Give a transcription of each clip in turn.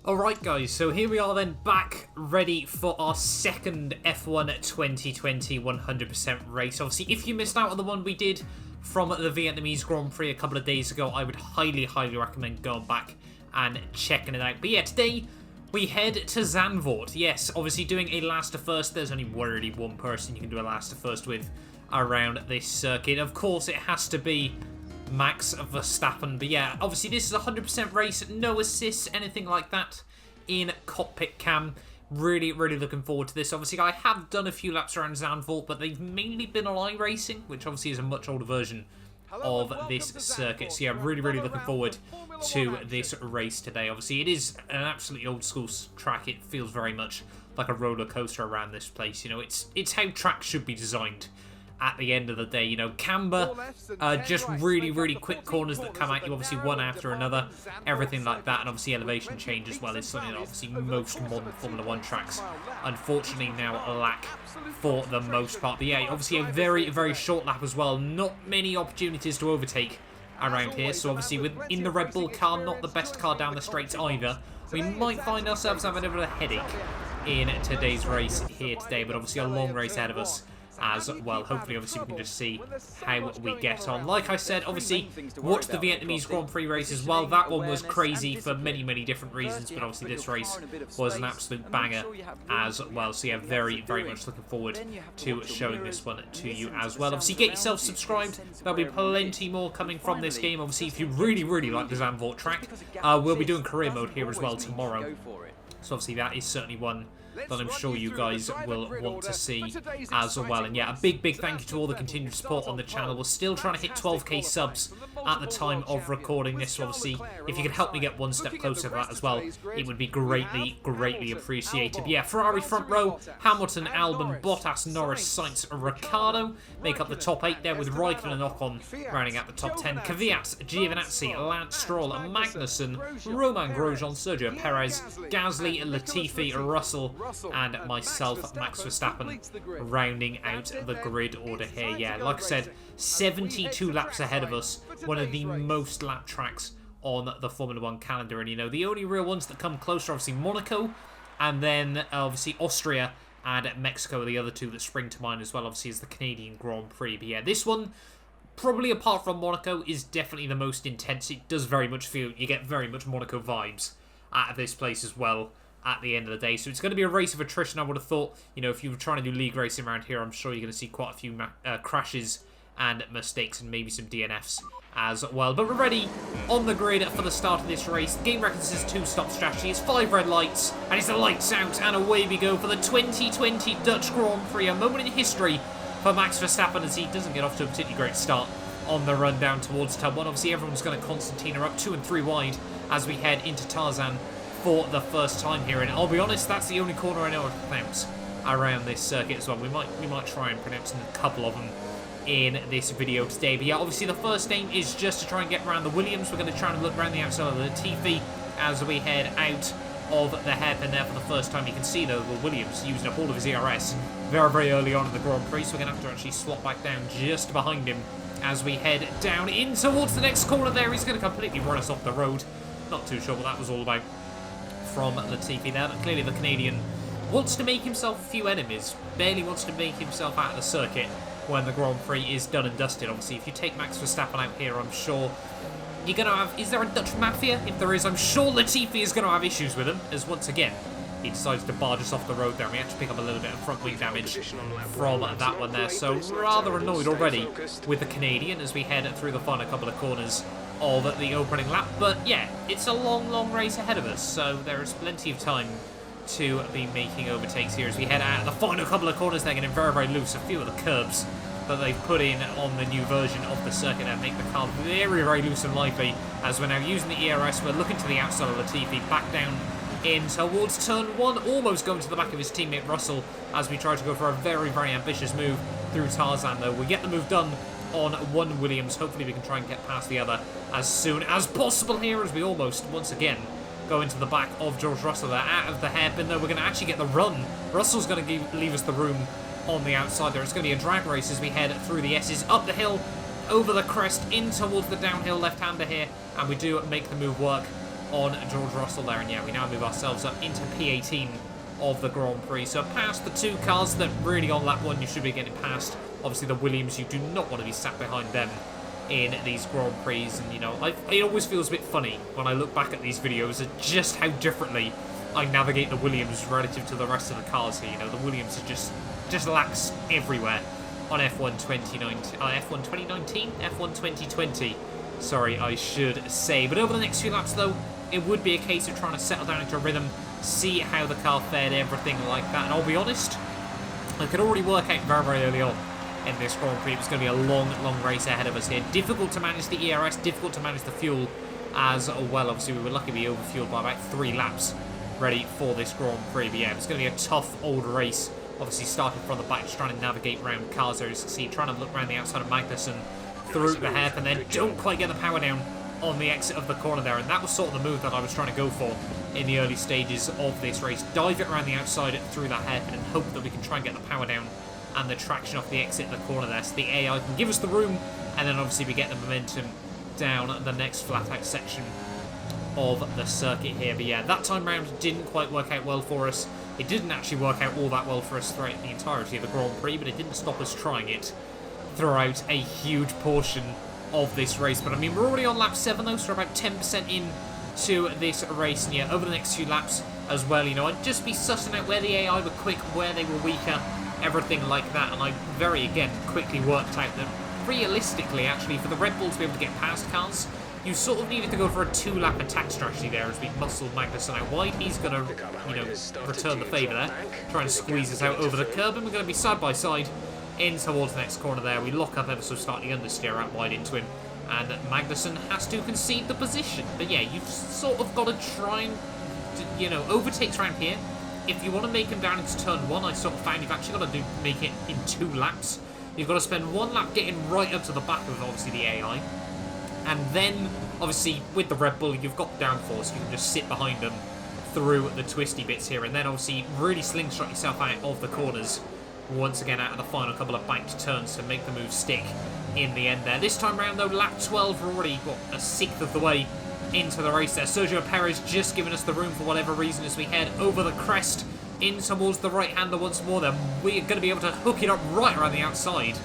Alright guys, so here we are then back ready for our second F1 2020 100% race. Obviously, if you missed out on the one we did from the Vietnamese Grand Prix a couple of days ago, I would highly recommend going back and checking it out. But yeah, today we head to ZANDVOORT. Yes, obviously doing a last to first. There's only really one person you can do a last to first with around this circuit. Of course, it has to be Max Verstappen. But yeah, obviously this is a 100% race, no assists, anything like that in cockpit cam. Really looking forward to this. Obviously, I have done a few laps around ZANDVOORT, but they've mainly been on iRacing, which obviously is a much older version of this circuit. So yeah, really looking forward to this race today. Obviously, it is an absolutely old school track. It feels very much like a roller coaster around this place. You know, it's how tracks should be designed. At the end of the day, you know, camber, just really quick corners that come at you, obviously one after another, everything like that, and obviously elevation change as well is something that obviously most modern Formula 1 tracks unfortunately now lack for the most part. But yeah, obviously a very short lap as well, not many opportunities to overtake around here, so obviously within the Red Bull car, not the best car down the straights either. We might find ourselves having a bit of a headache in today's race here today, but obviously a long race ahead of us as well. Hopefully, obviously, we can just see how we get on. Like I said, obviously, watched the Vietnamese Grand Prix race as well. That one was crazy for many different reasons, but obviously this race was an absolute banger as well. So yeah, very much looking forward to showing this one to you as well. Obviously, get yourself subscribed. There'll be plenty more coming from this game. Obviously, if you really like the ZANDVOORT track, we'll be doing career mode here as well tomorrow. So obviously, that is certainly one that I'm sure you guys will want to see as well. And yeah, a big thank you to all the continued support on the channel. We're still trying to hit 12k subs at the time of recording this. So obviously, if you could help me get one step closer to that as well, it would be greatly appreciated. But yeah, Ferrari front row, Hamilton, Albon, Bottas, Norris, Sainz, Ricciardo make up the top 8 there, with Raikkonen and Ocon rounding out the top 10. Kvyat, Giovinazzi, Lance Stroll, Magnussen, Romain Grosjean, Sergio Perez, Gasly, Latifi, Russell, and myself, Max Verstappen, rounding out the grid order here. Yeah, like I said, 72 laps ahead of us, one of the most lap tracks on the Formula 1 calendar. And, you know, the only real ones that come closer are obviously Monaco, and then obviously Austria and Mexico are the other two that spring to mind as well, obviously, is the Canadian Grand Prix. But yeah, this one, probably apart from Monaco, is definitely the most intense. It does very much feel, you get very much Monaco vibes out of this place as well at the end of the day. So it's going to be a race of attrition. I would have thought, you know, if you were trying to do league racing around here, I'm sure you're going to see quite a few crashes and mistakes and maybe some DNFs as well. But we're ready on the grid for the start of this race. The game references 2-stop strategy. It's 5 red lights, and it's the lights out, and away we go for the 2020 Dutch Grand Prix. A moment in history for Max Verstappen as he doesn't get off to a particularly great start on the run down towards Turn 1. Obviously, everyone's going to Constantina up 2 and 3 wide as we head into Tarzan for the first time here. And I'll be honest, that's the only corner I know how to pronounce around this circuit as well. We might try and pronounce a couple of them in this video today. But yeah, obviously the first aim is just to try and get around the Williams. We're going to try and look around the outside of the Latifi as we head out of the hairpin there for the first time. You can see though the Williams using up all of his ERS very early on in the Grand Prix, so we're going to have to actually swap back down just behind him as we head down in towards the next corner there. He's going to completely run us off the road. Not too sure what that was all about from Latifi there, but clearly the Canadian wants to make himself a few enemies, barely wants to make himself out of the circuit when the Grand Prix is done and dusted. Obviously, if you take Max Verstappen out here, I'm sure you're going to have... Is there a Dutch mafia? If there is, I'm sure Latifi is going to have issues with him, as once again, he decides to barge us off the road there, and we have to pick up a little bit of front wing damage from that one there. So rather annoyed already with the Canadian as we head through the final couple of corners of the opening lap. But yeah, it's a long race ahead of us, so there is plenty of time to be making overtakes here as we head out. The final couple of corners, they're getting very loose. A few of the curbs that they've put in on the new version of the circuit and make the car very loose and lively. As we're now using the ERS, we're looking to the outside of Latifi, back down in towards turn 1, almost going to the back of his teammate Russell as we try to go for a very ambitious move through Tarzan though. We get the move done on one Williams. Hopefully we can try and get past the other as soon as possible here as we almost once again go into the back of George Russell there. Out of the hairpin though, we're going to actually get the run. Russell's going to leave us the room on the outside there. It's going to be a drag race as we head through the S's, up the hill, over the crest, in towards the downhill left-hander here, and we do make the move work on George Russell there. And yeah, we now move ourselves up into P18 of the Grand Prix. So past the two cars that really on lap 1 you should be getting past. Obviously the Williams, you do not want to be sat behind them in these Grand Prix. And you know, it always feels a bit funny when I look back at these videos at just how differently I navigate the Williams relative to the rest of the cars here. You know, the Williams are just lax everywhere on F1 2019, F1 2019, F1 2020. Sorry, I should say. But over the next few laps, though, it would be a case of trying to settle down into a rhythm, see how the car fared, everything like that. And I'll be honest, I could already work out very, very early on in this Grand Prix it was going to be a long, long race ahead of us here. Difficult to manage the ERS, difficult to manage the fuel as well. Obviously, we were lucky to be overfueled by about 3 laps ready for this Grand Prix. But yeah, it's going to be a tough old race. Obviously, starting from the back, just trying to navigate around cars there. As you can see, trying to look around the outside of Magnussen through the hairpin, and then don't quite get the power down on the exit of the corner there. And that was sort of the move that I was trying to go for in the early stages of this race. Dive it around the outside through that hairpin and hope that we can try and get the power down and the traction off the exit of the corner there. So the AI can give us the room, and then obviously we get the momentum down the next flat out section of the circuit here. But yeah, that time round didn't quite work out well for us. It didn't actually work out all that well for us throughout the entirety of the Grand Prix, but it didn't stop us trying it throughout a huge portion of this race. But I mean, we're already on lap 7 though, so we're about 10% in to this race. And yeah, over the next few laps as well, you know, I'd just be sussing out where the AI were quick, where they were weaker, everything like that. And I very, again, quickly worked out that realistically, actually, for the Red Bull to be able to get past cars, you sort of needed to go for a 2-lap attack strategy there as we muscled Magnussen out wide. He's going to, you know, return the favour there, try and squeeze us out over the curb, and we're going to be side by side in towards the next corner there. We lock up ever so slightly, understeer out wide into him, and Magnussen has to concede the position. But yeah, you've sort of got to try and, you know, overtakes around here. If you want to make him down into turn 1, I sort of found you've actually got to make it in 2 laps. You've got to spend 1 lap getting right up to the back of, obviously, the AI. And then, obviously, with the Red Bull, you've got downforce. You can just sit behind them through the twisty bits here. And then, obviously, really slingshot yourself out of the corners. Once again, out of the final couple of banked turns to make the move stick in the end there. This time round, though, lap 12, we're already, what, a 1/6 of the way into the race there. Sergio Perez just giving us the room for whatever reason as we head over the crest in towards the right-hander once more. Then we're going to be able to hook it up right around the outside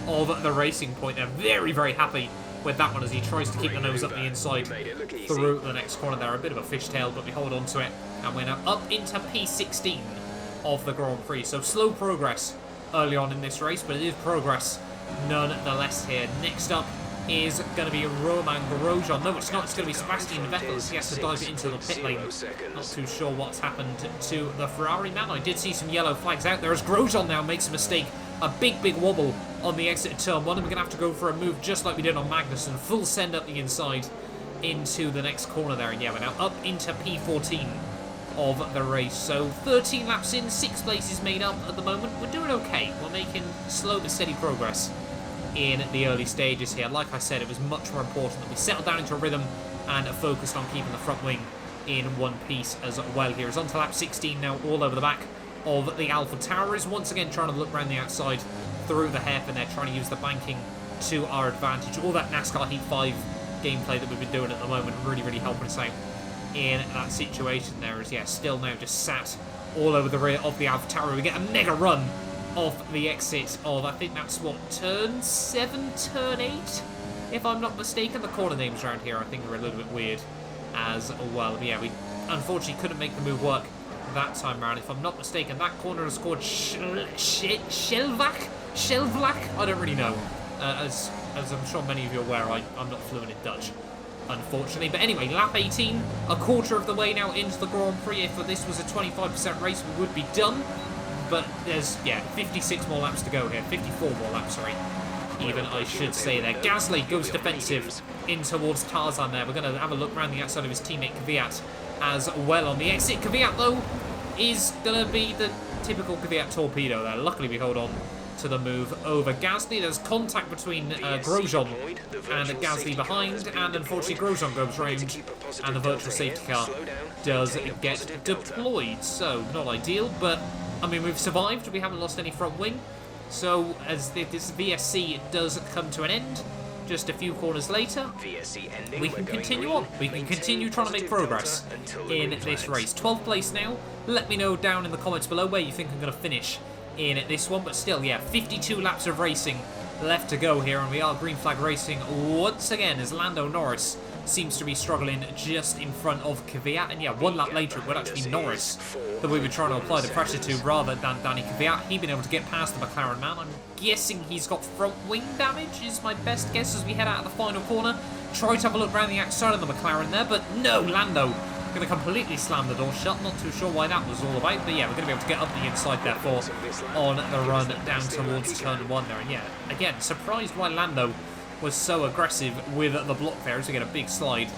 of the racing point. They're very, very happy with that one as he tries to keep the nose up the inside through the next corner there. A bit of a fishtail, but we hold on to it, and we're now up into P16 of the Grand Prix. So slow progress early on in this race, but it is progress nonetheless here. Next up is going to be Romain Grosjean. No, it's not. It's going to be Sebastian Vettel as he has to dive it into the pit lane. Not too sure what's happened to the Ferrari man. I did see some yellow flags out there as Grosjean now makes a mistake. A big, big wobble on the exit of turn 1, and we're going to have to go for a move just like we did on Magnussen. Full send up the inside into the next corner there. And yeah, we're now up into P14 of the race. So 13 laps in, 6 places made up at the moment. We're doing okay. We're making slow but steady progress in the early stages here. Like I said, it was much more important that we settled down into a rhythm and focused on keeping the front wing in one piece as well here. It's on to lap 16 now, all over the back of the Alpha Tower. Is once again trying to look around the outside through the hairpin there, trying to use the banking to our advantage. All that NASCAR Heat 5 gameplay that we've been doing at the moment really, really helping us out in that situation there. Is yeah, still now just sat all over the rear of the Alpha Tower. We get a mega run off the exit of, I think that's what, turn 7, turn 8? If I'm not mistaken. The corner names around here I think are a little bit weird as well. But yeah, we unfortunately couldn't make the move work that time around. If I'm not mistaken, that corner is called Shelvlak? I don't really know. As I'm sure many of you are aware, I'm not fluent in Dutch, unfortunately. But anyway, lap 18, a quarter of the way now into the Grand Prix. If this was a 25% race, we would be done. But there's, yeah, 56 more laps to go here. 54 more laps, sorry. Even, I should say there. Gasly goes defensive in towards Tarzan there. We're going to have a look around the outside of his teammate Kvyat as well on the exit. Kvyat, though, is going to be the typical Kvyat torpedo there. Luckily, we hold on to the move over Gasly. There's contact between Grosjean and Gasly behind, and unfortunately Grosjean goes round and the virtual safety car does get deployed. So, not ideal, but I mean, we've survived. We haven't lost any front wing. So, as this VSC does come to an end, just a few corners later, we can continue on. We can continue trying to make progress in this race. 12th place now. Let me know down in the comments below where you think I'm going to finish in this one. But still, yeah, 52 laps of racing left to go here, and we are green flag racing once again as Lando Norris seems to be struggling just in front of Kvyat. And yeah, one lap later it would actually be Norris that we were trying to apply the pressure to rather than Danny Kvyat. He'd been able to get past the McLaren man. I'm guessing he's got front wing damage is my best guess as we head out of the final corner. Try to have a look around the outside of the McLaren there, but no, Lando going to completely slam the door shut. Not too sure why that was all about, but yeah, we're going to be able to get up the inside therefore on the run down towards turn 1 there. And yeah, again, surprised why Lando was so aggressive with the block there as we get a big slide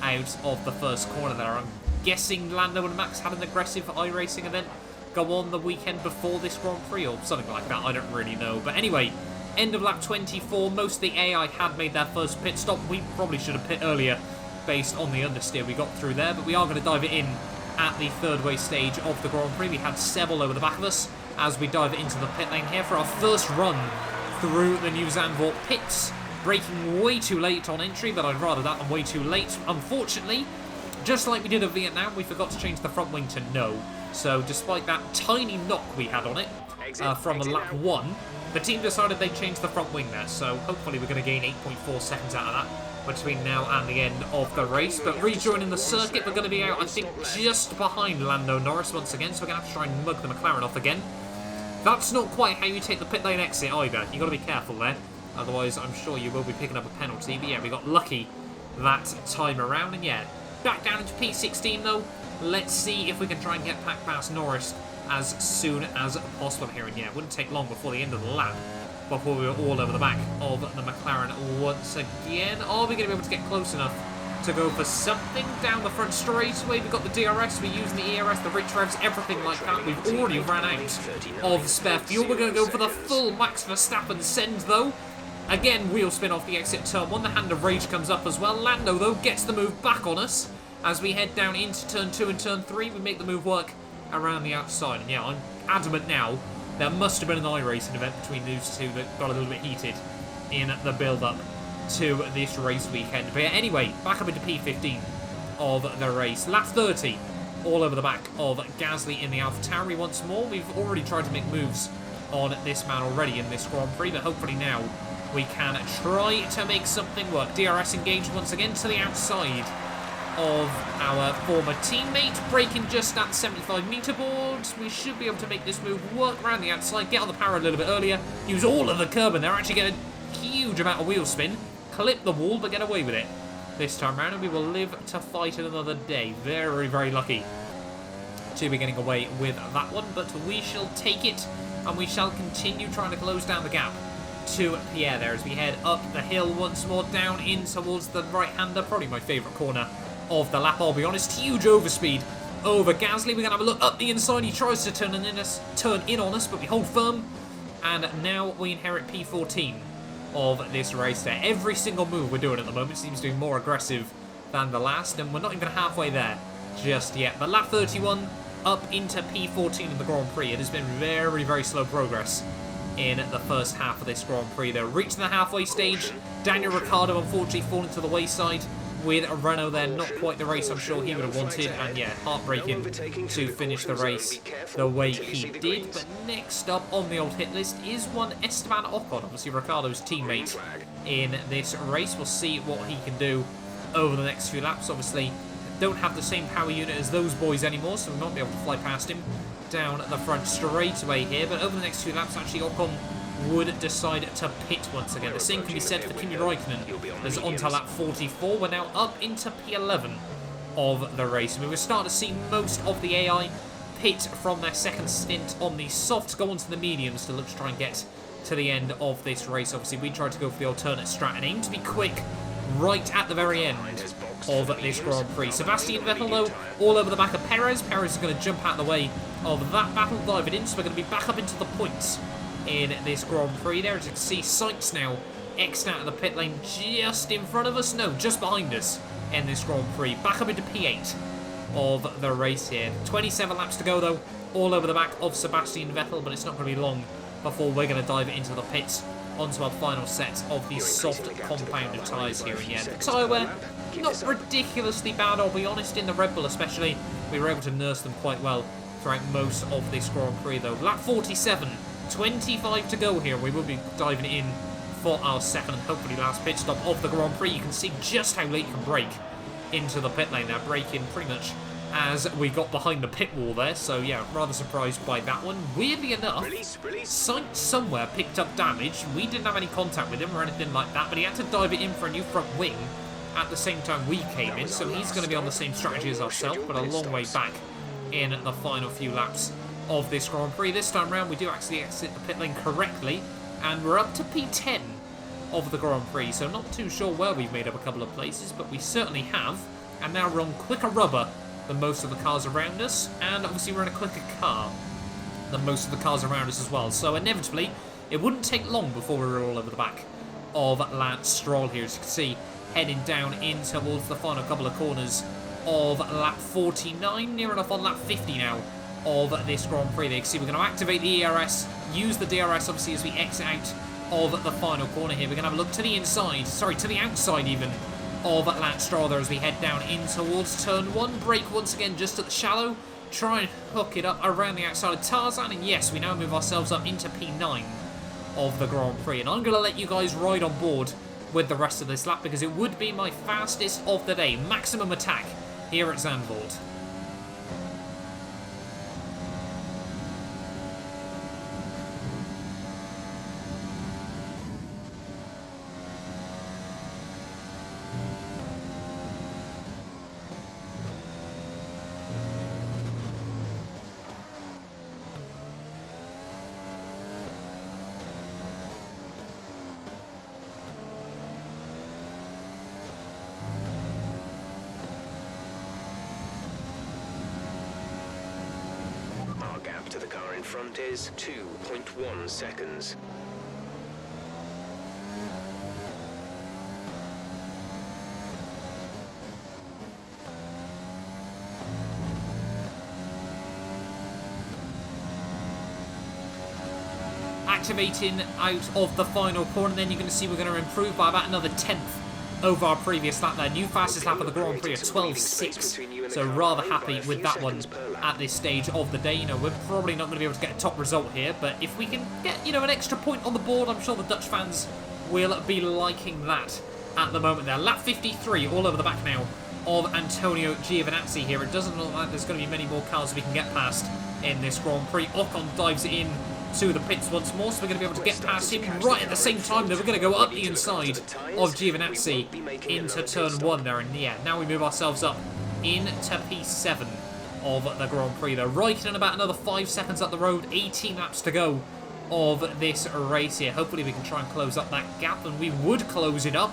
out of the first corner there. I'm guessing Lando and Max had an aggressive iRacing event go on the weekend before this Grand Prix or something like that. I don't really know. But anyway, end of lap 24. Most of the AI had made their first pit stop. We probably should have pit earlier based on the understeer we got through there, but we are going to dive it in at the third way stage of the Grand Prix. We had Seb all over the back of us as we dive into the pit lane here for our first run through the new ZANDVOORT pits. Braking way too late on entry, but I'd rather that than way too late. Unfortunately, just like we did at Vietnam, we forgot to change the front wing to no. So despite that tiny knock we had on it from lap 1, the team decided they'd change the front wing there. So hopefully we're going to gain 8.4 seconds out of that between now and the end of the race. But rejoining the circuit, we're going to be out, I think, just behind Lando Norris once again. So we're going to have to try and mug the McLaren off again. That's not quite how you take the pit lane exit either. You've got to be careful there. Otherwise, I'm sure you will be picking up a penalty. But yeah, we got lucky that time around. And yeah, back down into P16 though. Let's see if we can try and get back past Norris as soon as possible here. And yeah, it wouldn't take long before the end of the lap before we were all over the back of the McLaren once again. Are we going to be able to get close enough to go for something down the front straightaway? We've got the DRS, we're using the ERS, the rich revs, everything like that. We've already ran out of spare fuel. We're going to go for the full Max Verstappen send though. Again, wheel spin off the exit turn 1. The hand of rage comes up as well. Lando though gets the move back on us as we head down into turn 2 and turn 3. We make the move work around the outside. And yeah, I'm adamant now there must have been an iRacing event between these two that got a little bit heated in the build-up to this race weekend. But yeah, anyway, back up into P15 of the race. Lap 30, all over the back of Gasly in the AlphaTauri once more. We've already tried to make moves on this man already in this Grand Prix, but hopefully now we can try to make something work. DRS engaged once again to the outside of our former teammate, braking just at the 75-meter board. We should be able to make this move work around the outside, get on the power a little bit earlier, use all of the curb in there, actually get a huge amount of wheel spin, clip the wall, but get away with it this time around, and we will live to fight another day. Very, very lucky to be getting away with that one, but we shall take it, and we shall continue trying to close down the gap to Pierre there as we head up the hill once more, down in towards the right-hander, probably my favourite corner of the lap, I'll be honest. Huge overspeed over Gasly. We're going to have a look up the inside. He tries to turn in on us, but we hold firm. And now we inherit P14 of this race there. Every single move we're doing at the moment seems to be more aggressive than the last, and we're not even halfway there just yet. But lap 31 up into P14 in the Grand Prix. It has been very, very slow progress in the first half of this Grand Prix. They're reaching the halfway stage. Daniel Ricciardo unfortunately falling to the wayside with a Renault there, not quite the race I'm sure he would have wanted, and yeah, heartbreaking to finish the race the way he did. But next up on the old hit list is one Esteban Ocon, obviously Ricciardo's teammate in this race. We'll see what he can do over the next few laps. Obviously, don't have the same power unit as those boys anymore, so we won't be able to fly past him down the front straightaway here. But over the next few laps, actually, Ocon would decide to pit once again. The same can be said for Kimi Räikkönen as on to lap 44. We're now up into P11 of the race. We were starting to see most of the AI pit from their second stint on the softs, go onto the mediums to look to try and get to the end of this race. Obviously, we tried to go for the alternate strat and aim to be quick right at the very end of this Grand Prix. Sebastian Vettel, though, all over the back of Perez. Perez is going to jump out of the way of that battle, dive it in, so we're going to be back up into the points in this Grand Prix there. As you can see, Sykes now X'd out of the pit lane just in front of us. No, just behind us in this Grand Prix. Back up into P8 of the race here. 27 laps to go, though, all over the back of Sebastian Vettel, but it's not going to be long before we're going to dive into the pits onto our final set of these soft compounded tyres here in the end. The tyre wear, not ridiculously bad, I'll be honest, in the Red Bull especially. We were able to nurse them quite well throughout most of this Grand Prix though. Lap 47, 25 to go here. We will be diving in for our second and hopefully last pit stop of the Grand Prix. You can see just how late you can brake into the pit lane there, braking pretty much as we got behind the pit wall there. So yeah, rather surprised by that one. Weirdly enough, Sainz somewhere picked up damage. We didn't have any contact with him or anything like that, but he had to dive it in for a new front wing at the same time we came in, so he's going to be on the same strategy as ourselves, but a long way back in the final few laps of this Grand Prix. This time round we do actually exit the pit lane correctly, and we're up to P10 of the Grand Prix, so not too sure where we've made up a couple of places, but we certainly have, and now we're on quicker rubber than most of the cars around us, and obviously we're in a quicker car than most of the cars around us as well, so inevitably it wouldn't take long before we were all over the back of Lance Stroll here, as you can see, heading down in towards the final couple of corners of lap 49, near enough on lap 50 now of this Grand Prix. There you can see we're going to activate the ERS, use the DRS obviously as we exit out of the final corner here. We're going to have a look to the inside, sorry, to the outside even, of Lance Stroll there as we head down in towards turn 1. Brake once again just at the shallow, try and hook it up around the outside of Tarzan, and yes, we now move ourselves up into P9 of the Grand Prix. And I'm going to let you guys ride on board with the rest of this lap because it would be my fastest of the day. Maximum attack here at ZANDVOORT. To the car in front is 2.1 seconds. Activating out of the final corner, and then you're going to see we're going to improve by about another 10th over our previous lap there. New fastest lap of the Grand Prix, a 12.6. So rather happy with that one at this stage of the day. You know, we're probably not going to be able to get a top result here, but if we can get, you know, an extra point on the board, I'm sure the Dutch fans will be liking that at the moment there. Lap 53, all over the back now of Antonio Giovinazzi here. It doesn't look like there's going to be many more cars we can get past in this Grand Prix. Ocon dives it in to the pits once more, so we're going to be able to get past him right at the same time that we're going to go up the inside of Giovinazzi into turn 1 there, and yeah, now we move ourselves up into P7 of the Grand Prix though. Raikkonen about another 5 seconds up the road, 18 laps to go of this race here. Hopefully we can try and close up that gap, and we would close it up,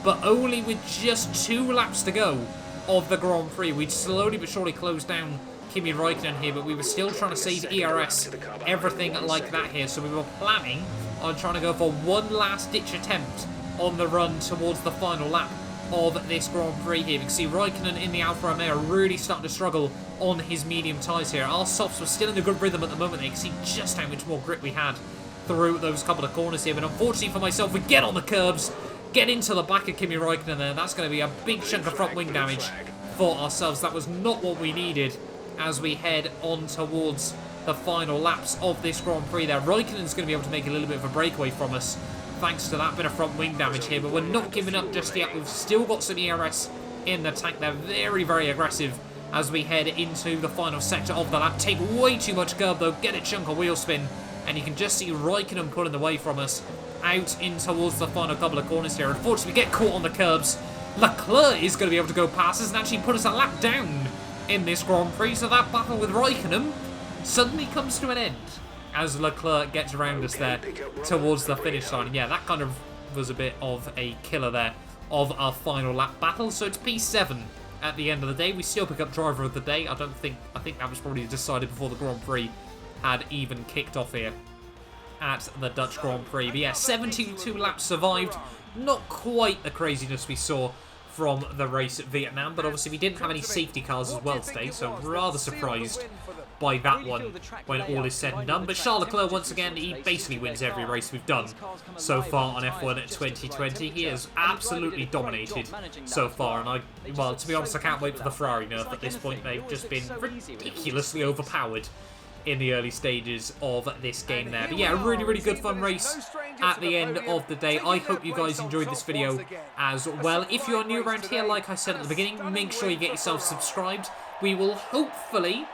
but only with just 2 laps to go of the Grand Prix. We'd slowly but surely close down Kimi Raikkonen here, but we were still trying to save ERS, everything like that here, so we were planning on trying to go for one last ditch attempt on the run towards the final lap of this Grand Prix here. You can see Raikkonen in the Alfa Romeo really starting to struggle on his medium tyres here. Our softs were still in a good rhythm at the moment. You can see just how much more grip we had through those couple of corners here, but unfortunately for myself, we get on the curbs, get into the back of Kimi Raikkonen there. That's going to be a big chunk of front wing damage for ourselves. That was not what we needed as we head on towards the final laps of this Grand Prix there. Raikkonen's going to be able to make a little bit of a breakaway from us thanks to that bit of front wing damage here, but we're not giving up just yet. We've still got some ERS in the tank. They're very, very aggressive as we head into the final sector of the lap. Take way too much curb though, get a chunk of wheel spin, and you can just see Raikkonen pulling away from us out in towards the final couple of corners here. Unfortunately, we get caught on the curbs. Leclerc is going to be able to go past us and actually put us a lap down in this Grand Prix, so that battle with Raikkonen suddenly comes to an end as Leclerc gets around us there towards the finish line. Yeah, that kind of was a bit of a killer there of our final lap battle. So it's P7 at the end of the day. We still pick up driver of the day. I think that was probably decided before the Grand Prix had even kicked off here at the Dutch Grand Prix. But yeah, 72 laps survived. Not quite the craziness we saw from the race at Vietnam, but obviously we didn't have any safety cars as well today, so I'm rather surprised by that one when all is said and done. But Charles Leclerc, once again, he basically wins every race we've done so far on F1 2020. He has absolutely dominated so far, and well, to be honest, I can't wait for the Ferrari nerf at this point. They've just been ridiculously overpowered in the early stages of this game there. But yeah, a really, really good fun race at the end of the day. I hope you guys enjoyed this video as well. If you're new around here, like I said at the beginning, make sure you get yourself subscribed. We will hopefully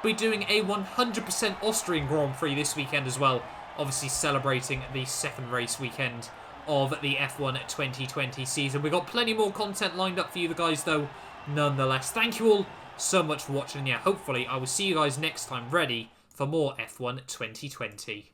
be doing a 100% Austrian Grand Prix this weekend as well. Obviously celebrating the second race weekend of the F1 2020 season. We've got plenty more content lined up for you guys though, nonetheless. Thank you all so much for watching. Yeah, hopefully I will see you guys next time ready for more F1 2020.